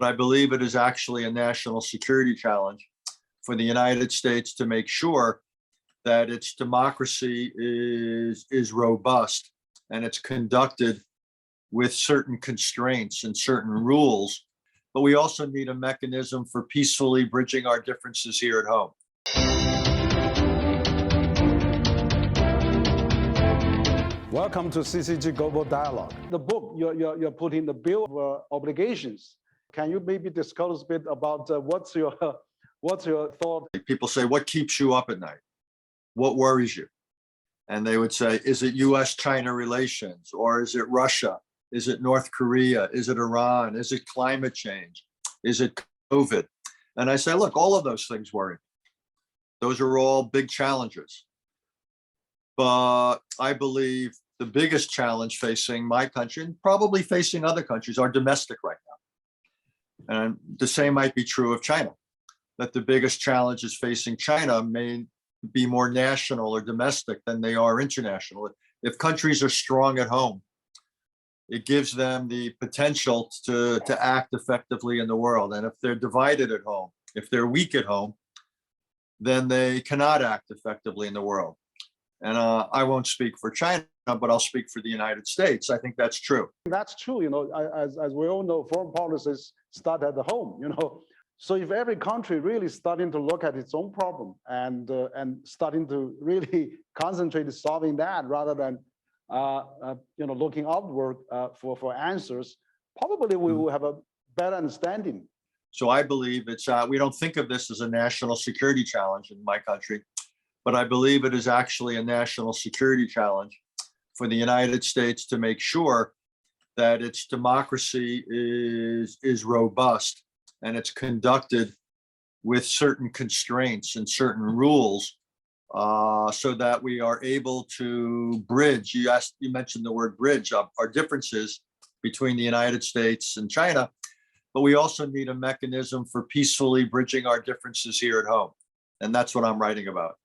I believe it is actually a national security challenge for the United States to make sure that its democracy is robust and it's conducted with certain constraints and certain rules. But we also need a mechanism for peacefully bridging our differences here at home. Welcome to CCG Global Dialogue. The book, you're putting the bill of obligations. Can you maybe discuss a bit about what's your thought? People say, what keeps you up at night? What worries you? And they would say, is it US-China relations? Or is it Russia? Is it North Korea? Is it Iran? Is it climate change? Is it COVID? And I say, look, all of those things worry. Those are all big challenges. But I believe the biggest challenge facing my country and probably facing other countries are domestic right now. And the same might be true of China, that the biggest challenges facing China may be more national or domestic than they are international. If countries are strong at home, it gives them the potential to act effectively in the world. And if they're divided at home, if they're weak at home, then they cannot act effectively in the world. And I won't speak for China, but I'll speak for the United States. I think that's true. That's true. As we all know, foreign policies start at the home. So if every country really starting to look at its own problem and starting to really concentrate on solving that rather than looking outward for answers, probably we will have a better understanding. So I believe it's we don't think of this as a national security challenge in my country, but I believe it is actually a national security challenge for the United States to make sure that its democracy is robust and it's conducted with certain constraints and certain rules, so that we are able to bridge. You mentioned the word bridge, our differences between the United States and China, but we also need a mechanism for peacefully bridging our differences here at home. And that's what I'm writing about.